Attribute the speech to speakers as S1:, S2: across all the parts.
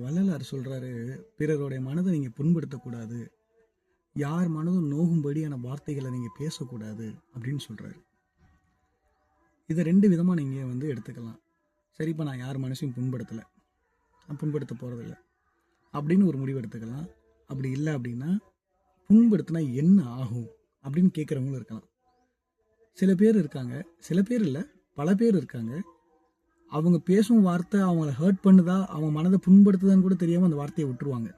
S1: வள்ளலார் சொல்றாரு, பிறருடைய மனதை நீங்க புண்படுத்தக்கூடாது. யார் மனதும் நோகும்படியான வார்த்தைகளை நீங்க பேசக்கூடாது அப்படின்னு சொல்றாரு. இதை 2 விதமா நீங்க எடுத்துக்கலாம். சரிப்பா, நான் யார் மனசையும் புண்படுத்தலை, நான் புண்படுத்த போறதில்லை அப்படின்னு ஒரு முடிவு எடுத்துக்கலாம். அப்படி இல்லை அப்படின்னா, புண்படுத்தினா என்ன ஆகும் அப்படின்னு கேட்குறவங்களும் இருக்கலாம். சில பேர் இருக்காங்க, சில பேர் இல்லை, பல பேர் இருக்காங்க. அவங்க பேசும் வார்த்தை அவங்கள ஹர்ட் பண்ணுதா, அவங்க மனதை புண்படுத்துதான்னு கூட தெரியாமல் அந்த வார்த்தையை விட்டுருவாங்க.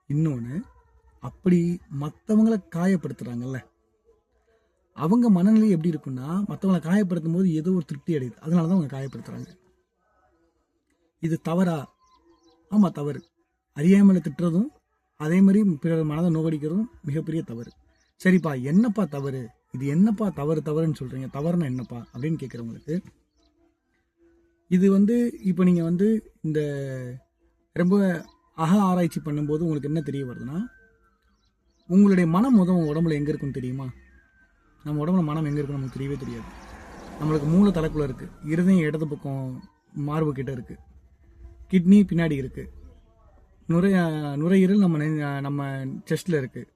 S1: இன்னொன்று, அப்படி மற்றவங்களை காயப்படுத்துகிறாங்கல்ல, அவங்க மனநிலை எப்படி இருக்குன்னா, மற்றவங்களை காயப்படுத்தும் போது ஏதோ ஒரு திருப்தி அடையுது, அதனால தான் அவங்க காயப்படுத்துகிறாங்க. இது தவறா? ஆமாம், தவறு. அறியாமலை திட்டுறதும் அதே மாதிரி பிறர் மனதை நோகடிக்கிறதும் மிகப்பெரிய தவறு. சரிப்பா, என்னப்பா தவறு, இது என்னப்பா தவறுன்னு சொல்கிறீங்க, தவறுனா என்னப்பா அப்படின்னு கேட்குறவங்களுக்கு, இது இப்போ நீங்கள் இந்த ரொம்ப ஆராய்ச்சி பண்ணும்போது உங்களுக்கு என்ன தெரிய வருதுன்னா, உங்களுடைய மனம் உடம்புல எங்கே இருக்குன்னு தெரியுமா? நம்ம உடம்புல மனம் எங்கே இருக்குன்னு நமக்கு தெரியவே தெரியாது. நம்மளுக்கு மூளை தலைக்குள்ள இருக்குது, இருதயம் இடது பக்கம் மார்பு கிட்ட இருக்குது, கிட்னி பின்னாடி இருக்குது, நுரையீரல் நம்ம செஸ்ட்டில் இருக்குது,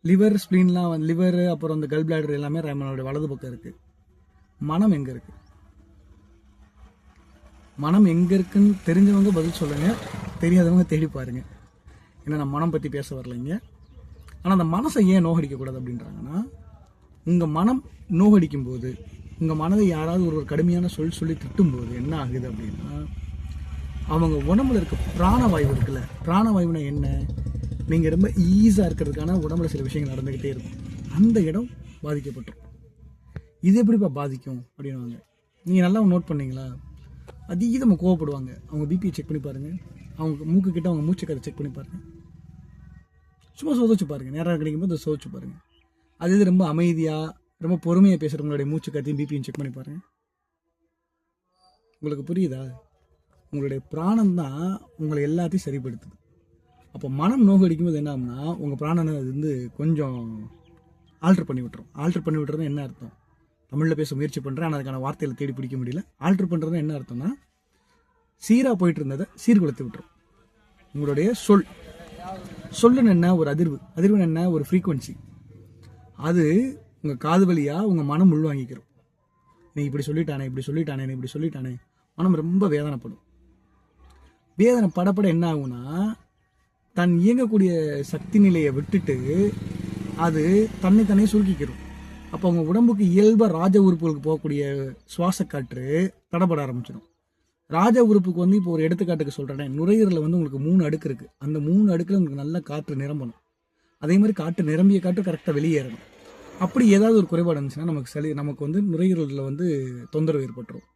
S1: லிவர் ஸ்ப்ளீன்லாம் லிவர் அப்புறம் அந்த கல் பிளாடர் எல்லாமே நம்மளோட வலது பக்கம் இருக்குது. மனம் எங்கே இருக்குது? மனம் எங்கே இருக்குன்னு தெரிஞ்சவங்க பதில் சொல்லுங்கள், தெரியாதவங்க தேடி பாருங்க. ஏன்னா நான் மனம் பற்றி பேச வரலைங்க. ஆனால் அந்த மனசை ஏன் நோகடிக்கக்கூடாது அப்படின்றாங்கன்னா, உங்கள் மனம் நோகடிக்கும் போது, உங்கள் மனதை யாராவது ஒரு கடுமையான சொல்லி திட்டும்போது என்ன ஆகுது அப்படின்னா, அவங்க உடம்புல இருக்க பிராணவாயு இருக்குல்ல, பிராணவாயுனா என்ன, நீங்கள் ரொம்ப ஈஸியாக இருக்கிறதுக்கான உடம்புல சில விஷயங்கள் நடந்துக்கிட்டே இருக்கும், அந்த இடம் பாதிக்கப்பட்டுரும். இது எப்படிப்பா பாதிக்கும் அப்படின்வாங்க. நீங்கள் நல்லா நோட் பண்ணீங்களா, அதிகமாக கோவப்படுவாங்க. அவங்க பிபியை செக் பண்ணி பாருங்கள், அவங்க மூக்கு கிட்ட அவங்க மூச்சு கதை செக் பண்ணி பாருங்கள், சும்மா சோதிச்சு பாருங்கள், நேரம் கிடைக்கும்போது சோதிச்சு பாருங்கள். அது ரொம்ப அமைதியாக ரொம்ப பொறுமையாக பேசுகிறவங்களுடைய மூச்சு கத்தையும் பிபியும் செக் பண்ணி பாருங்கள். உங்களுக்கு புரியுதா? உங்களுடைய பிராணம் தான் உங்களை எல்லாத்தையும் சரிப்படுத்துது. அப்போ மனம் நோகடிக்கும்போது என்ன ஆகும்னா, உங்கள் பிராணனை அது கொஞ்சம் ஆல்ட்ரு பண்ணி விட்டுரும். ஆல்ட்ரு பண்ணி விட்டுறதுன்னு என்ன அர்த்தம்? தமிழில் பேச முயற்சி பண்ணுறேன், ஆனால் அதுக்கான வார்த்தைகளை தேடி பிடிக்க முடியல. ஆல்ட்ரு பண்ணுறது என்ன அர்த்தம்னா, சீராக போயிட்டு இருந்ததை சீர்குலைத்து விட்டுரும். உங்களுடைய சொல்லுன்னு என்ன, ஒரு அதிர்வுன்னு என்ன, ஒரு ஃப்ரீக்குவன்சி, அது உங்கள் காது வழியாக உங்கள் மனம் உள்வாங்கிக்கிறோம். நீ இப்படி சொல்லிட்டானே, மனம் ரொம்ப வேதனைப்படும். வேதனை படப்பட என்ன ஆகும்னா, தன் இயங்கக்கூடிய சக்தி நிலையை விட்டுட்டு அது தன்னை சுருக்கிக்கிறோம். அப்போ அவங்க உடம்புக்கு இயல்பாக ராஜ உறுப்புகளுக்கு போகக்கூடிய சுவாச காற்று தடப்பட ஆரம்பிச்சிடும். ராஜ உறுப்புக்கு இப்போ ஒரு எடுத்துக்காட்டுக்கு சொல்கிறேன், நுரையீரலில் உங்களுக்கு 3 அடுக்கு இருக்குது. அந்த 3 அடுக்கில் உங்களுக்கு நல்ல காற்று நிரம்பணும். அதே மாதிரி காற்று நிரம்பிய காற்று கரெக்டாக வெளியேறணும். அப்படி ஏதாவது ஒரு குறைபாடு இருந்துச்சுன்னா நமக்கு நுரையீரலில் தொந்தரவு ஏற்பட்டுரும்.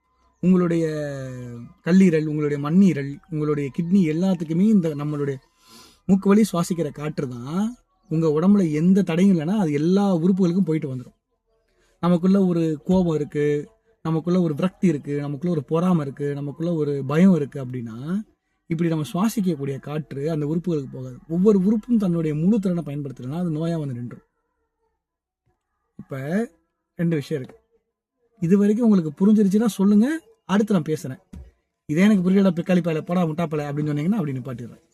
S1: உங்களுடைய கல்லீரல், உங்களுடைய மண்ணீரல், உங்களுடைய கிட்னி எல்லாத்துக்குமே இந்த நம்மளுடைய மூக்கு வழி சுவாசிக்கிற காற்று தான் உங்கள் உடம்புல எந்த தடையும் இல்லைன்னா அது எல்லா உறுப்புகளுக்கும் போயிட்டு வந்துடும். நமக்குள்ள ஒரு கோபம் இருக்குது, நமக்குள்ள ஒரு விரக்தி இருக்குது, நமக்குள்ள ஒரு பொறாமை இருக்குது, நமக்குள்ள ஒரு பயம் இருக்குது அப்படின்னா, இப்படி நம்ம சுவாசிக்கக்கூடிய காற்று அந்த உறுப்புகளுக்கு போகாது. ஒவ்வொரு உறுப்பும் தன்னுடைய முழு திறனை பயன்படுத்தலைன்னா அது நோயாக நின்றுடும். இப்போ 2 விஷயம் இருக்குது. இது வரைக்கும் உங்களுக்கு புரிஞ்சிருச்சுன்னா சொல்லுங்கள், அடுத்து நான் பேசுகிறேன். இதே எனக்கு புரியல, பிக்காளி பாயில போடா முட்டாப்பாலை அப்படின்னு சொன்னீங்கன்னா அப்படி நிப்பாட்டிடுறேன்.